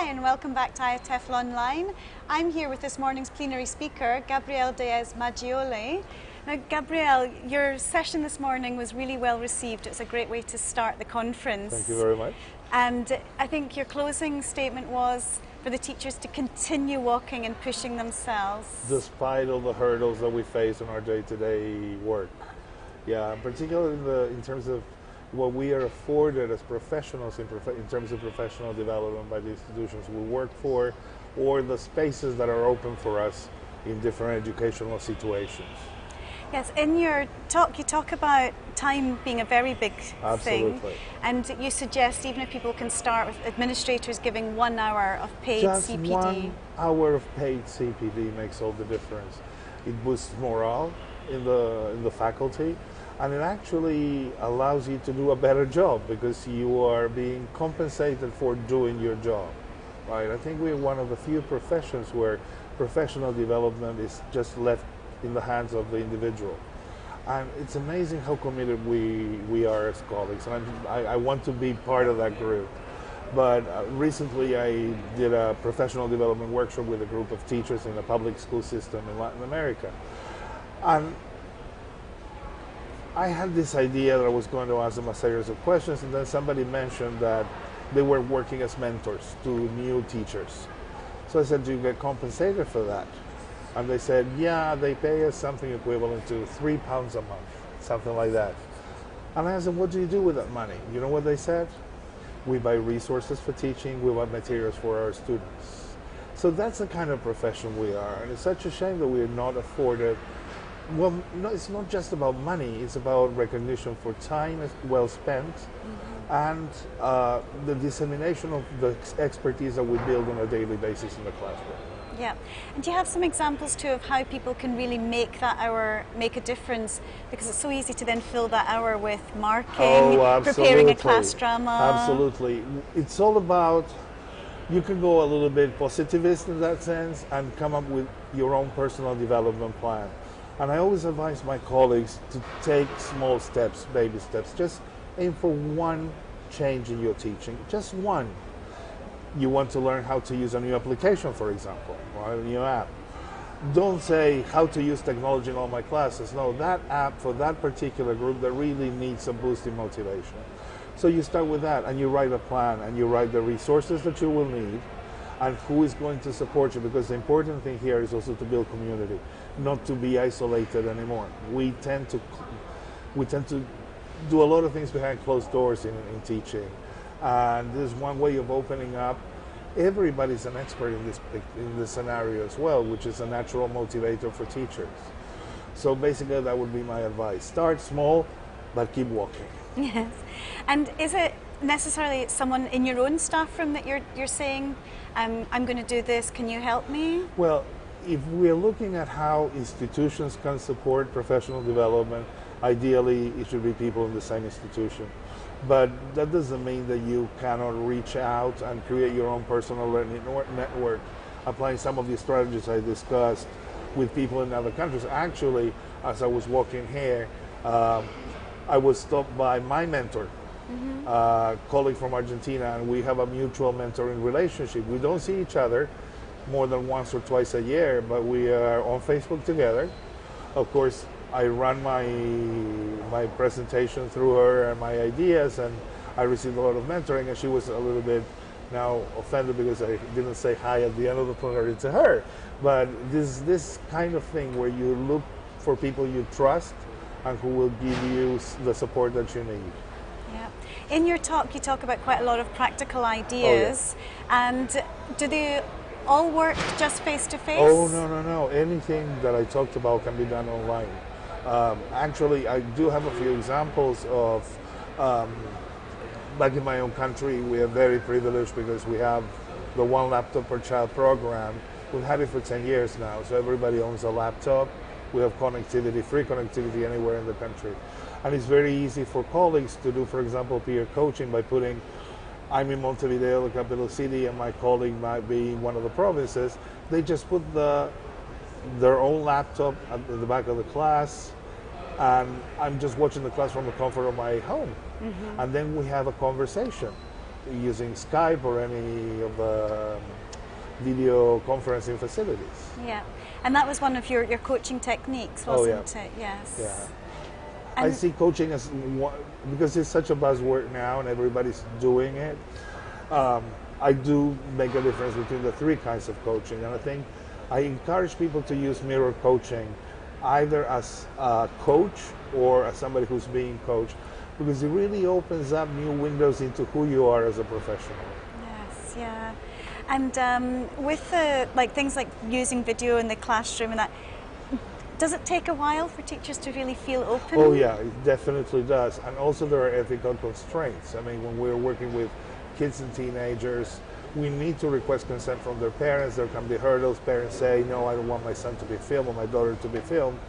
Hi, and welcome back to IATEFL Online. I'm here with this morning's plenary speaker, Gabriele Diaz Maggioli. Now, Gabriele, your session this morning was really well received. It was a great way to start the conference. Thank you very much. And I think your closing statement was for the teachers to continue walking and pushing themselves. Despite all the hurdles that we face in our day-to-day work. Yeah, particularly in terms of what we are afforded as professionals in terms of professional development by the institutions we work for, or the spaces that are open for us in different educational situations. Yes, in your talk you talk about time being a very big Absolutely. thing, and you suggest even if people can start with administrators giving 1 hour of paid Just CPD. 1 hour of paid CPD makes all the difference. It boosts morale in the faculty, and it actually allows you to do a better job because you are being compensated for doing your job, right? I think we're one of the few professions where professional development is just left in the hands of the individual. And it's amazing how committed we are as colleagues, and I want to be part of that group. But recently I did a professional development workshop with a group of teachers in the public school system in Latin America. And I had this idea that I was going to ask them a series of questions, and then somebody mentioned that they were working as mentors to new teachers. So I said, do you get compensated for that? And they said, yeah, they pay us something equivalent to £3 a month, something like that. And I asked them, what do you do with that money? You know what they said? We buy resources for teaching, we buy materials for our students. So that's the kind of profession we are, and it's such a shame that we are not afforded. Well, no, it's not just about money, it's about recognition for time well spent, and the dissemination of the expertise that we build on a daily basis in the classroom. Yeah, and do you have some examples too of how people can really make that hour make a difference? Because it's so easy to then fill that hour with marking, preparing a class drama. Absolutely. It's all about, you can go a little bit positivist in that sense and come up with your own personal development plan. And I always advise my colleagues to take small steps, baby steps. Just aim for one change in your teaching, just one. You want to learn how to use a new application, for example, or a new app. Don't say how to use technology in all my classes. No, that app for that particular group that really needs a boost in motivation. So you start with that, and you write a plan, and you write the resources that you will need, and who is going to support you, because the important thing here is also to build community, not to be isolated anymore. We tend to do a lot of things behind closed doors in teaching. And there's one way of opening up. Everybody's an expert in this scenario as well, which is a natural motivator for teachers. So basically that would be my advice. Start small, but keep walking. Yes. And is it necessarily someone in your own staff room that you're saying, I'm going to do this, can you help me? Well, if we're looking at how institutions can support professional development, ideally it should be people in the same institution. But that doesn't mean that you cannot reach out and create your own personal learning network, applying some of the strategies I discussed with people in other countries. Actually, as I was walking here, I was stopped by my mentor, a colleague from Argentina, and we have a mutual mentoring relationship. We don't see each other more than once or twice a year, but we are on Facebook together. Of course, I run my presentation through her and my ideas, and I received a lot of mentoring, and she was a little bit now offended because I didn't say hi at the end of the plenary to her. But this kind of thing where you look for people you trust and who will give you the support that you need. Yeah. In your talk you talk about quite a lot of practical ideas. Oh, yeah. And do they all work just face to face? Oh, no. Anything that I talked about can be done online. Actually, I do have a few examples of, back in my own country, we are very privileged because we have the one laptop per child program. We've had it for 10 years now, so everybody owns a laptop. We have connectivity, free connectivity anywhere in the country. And it's very easy for colleagues to do, for example, peer coaching by putting, I'm in Montevideo, the capital city, and my colleague might be in one of the provinces. They just put their own laptop at the back of the class, and I'm just watching the class from the comfort of my home. And then we have a conversation. using Skype or any of the video conferencing facilities. Yeah, and that was one of your coaching techniques, wasn't it? Yes. Yeah. And I see coaching as one, because it's such a buzzword now and everybody's doing it. I do make a difference between the three kinds of coaching, and I think I encourage people to use mirror coaching either as a coach or as somebody who's being coached, because it really opens up new windows into who you are as a professional. Yes, yeah. And with things like using video in the classroom and that, does it take a while for teachers to really feel open? Oh yeah, it definitely does. And also there are ethical constraints. I mean, when we're working with kids and teenagers, we need to request consent from their parents. There can be hurdles. Parents say, no, I don't want my son to be filmed or my daughter to be filmed.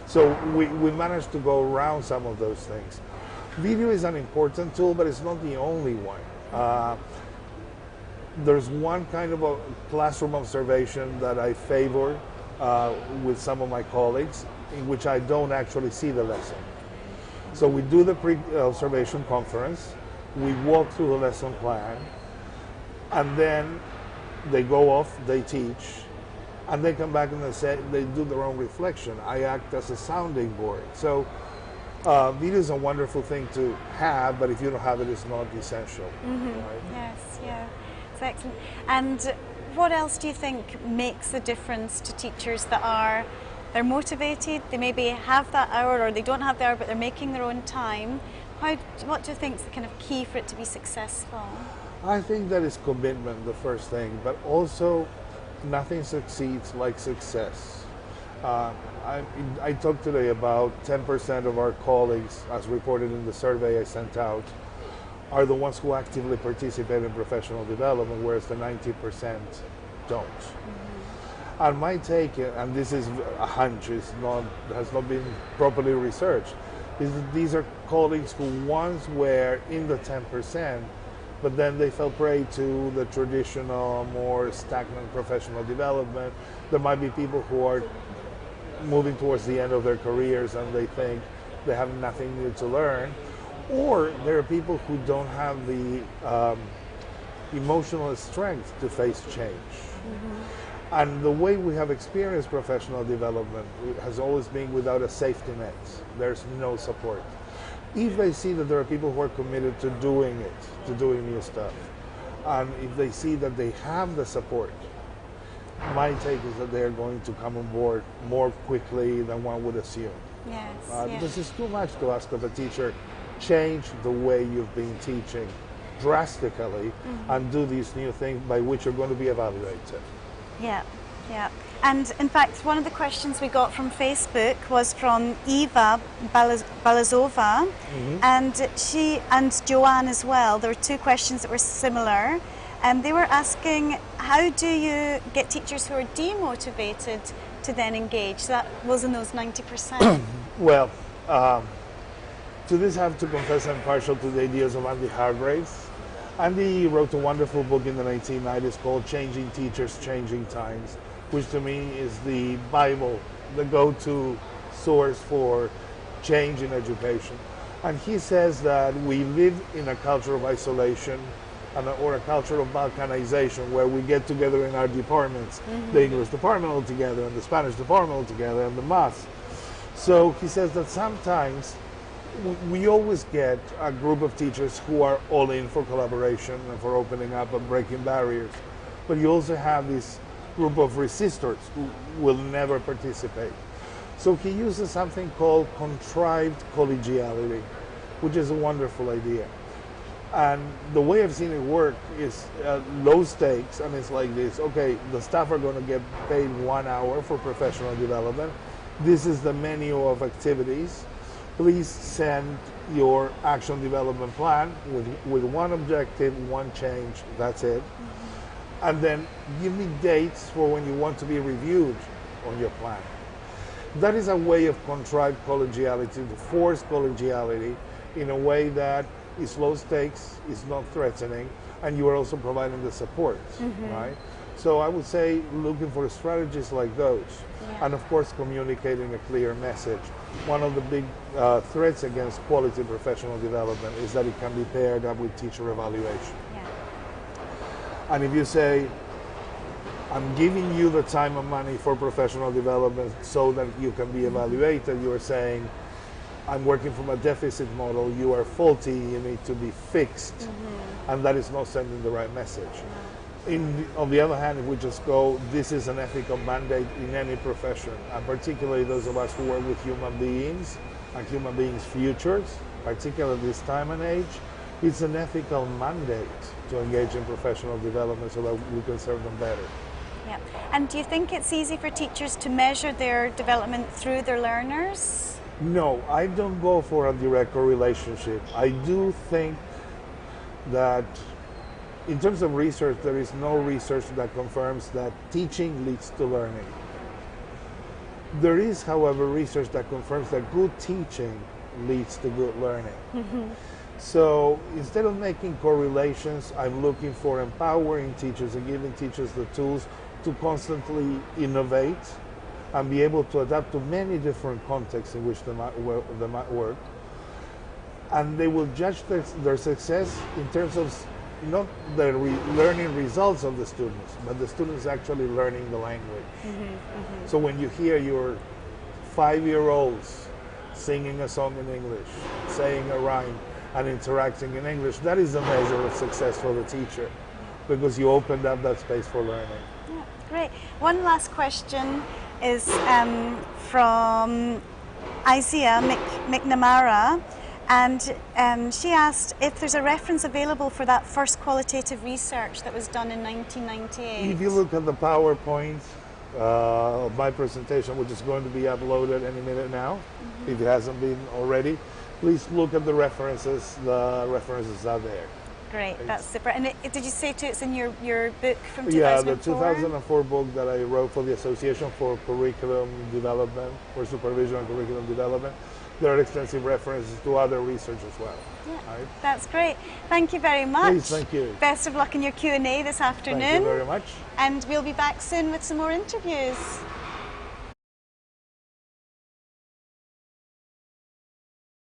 So we managed to go around some of those things. Video is an important tool, but it's not the only one. There's one kind of a classroom observation that I favor with some of my colleagues, in which I don't actually see the lesson. So we do the pre-observation conference, we walk through the lesson plan, and then they go off, they teach, and they come back and they do their own reflection. I act as a sounding board. So video is a wonderful thing to have, but if you don't have it, it's not essential. Mm-hmm. Right? Yes, yeah, it's excellent. And what else do you think makes the difference to teachers that they're motivated, they maybe have that hour or they don't have the hour, but they're making their own time? What do you think is the kind of key for it to be successful? I think that is commitment, the first thing, but also nothing succeeds like success. I talked today about 10% of our colleagues, as reported in the survey I sent out, are the ones who actively participate in professional development, whereas the 90% don't. Mm-hmm. And my take, and this is a hunch, has not been properly researched, is that these are colleagues who once were in the 10%, but then they fell prey to the traditional, more stagnant professional development. There might be people who are moving towards the end of their careers and they think they have nothing new to learn. Or there are people who don't have the emotional strength to face change. Mm-hmm. And the way we have experienced professional development has always been without a safety net. There's no support. If they see that there are people who are committed to doing it, to doing new stuff, and if they see that they have the support, my take is that they are going to come on board more quickly than one would assume. Yes, Because it's too much to ask of a teacher, change the way you've been teaching drastically, mm-hmm. and do these new things by which you're going to be evaluated. Yeah, yeah. And in fact, one of the questions we got from Facebook was from Eva Balazova, mm-hmm. and she and Joanne as well. There were two questions that were similar. And they were asking, how do you get teachers who are demotivated to then engage? So that was in those 90%. Well, to this I have to confess I'm partial to the ideas of Andy Hargraves. Andy wrote a wonderful book in the 1990s called Changing Teachers, Changing Times, which to me is the Bible, the go-to source for change in education. And he says that we live in a culture of isolation, or a culture of balkanization, where we get together in our departments, mm-hmm. the English department all together and the Spanish department all together and the math. So he says that sometimes we always get a group of teachers who are all in for collaboration and for opening up and breaking barriers, but you also have this group of resistors who will never participate. So he uses something called contrived collegiality, which is a wonderful idea. And the way I've seen it work is low stakes, and it's like this. Okay, the staff are going to get paid 1 hour for professional development. This is the menu of activities. Please send your action development plan with one objective, one change, that's it. Mm-hmm. And then give me dates for when you want to be reviewed on your plan. That is a way of contrived collegiality, to force collegiality in a way that is low stakes, is not threatening, and you are also providing the support, mm-hmm. right? So I would say looking for strategies like those, and of course communicating a clear message. One of the big threats against quality professional development is that it can be paired up with teacher evaluation. Yeah. And if you say, I'm giving you the time and money for professional development so that you can be evaluated, you are saying, I'm working from a deficit model, you are faulty, you need to be fixed, and that is not sending the right message. On the other hand, if we just go, this is an ethical mandate in any profession, and particularly those of us who work with human beings and human beings' futures, particularly this time and age, it's an ethical mandate to engage in professional development so that we can serve them better. Yeah. And do you think it's easy for teachers to measure their development through their learners? No, I don't go for a direct relationship. I do think that in terms of research, there is no research that confirms that teaching leads to learning. There is, however, research that confirms that good teaching leads to good learning. So instead of making correlations, I'm looking for empowering teachers and giving teachers the tools to constantly innovate and be able to adapt to many different contexts in which they might work. And they will judge their success in terms of not the learning results of the students, but the students actually learning the language. So when you hear your 5-year-olds singing a song in English, saying a rhyme, and interacting in English, that is a measure of success for the teacher, because you opened up that space for learning. Yeah, great. One last question is from Isaiah McNamara, and she asked if there's a reference available for that first qualitative research that was done in 1998. If you look at the PowerPoint of my presentation, which is going to be uploaded any minute now, if it hasn't been already, please look at the references. The references are there. Great, that's super. And did you say too, it's in your book from 2004? Yeah, the 2004 book that I wrote for the Association for Curriculum Development, for Supervision and Curriculum Development. There are extensive references to other research as well. Yeah, right? That's great. Thank you very much. Please, thank you. Best of luck in your Q&A this afternoon. Thank you very much. And we'll be back soon with some more interviews.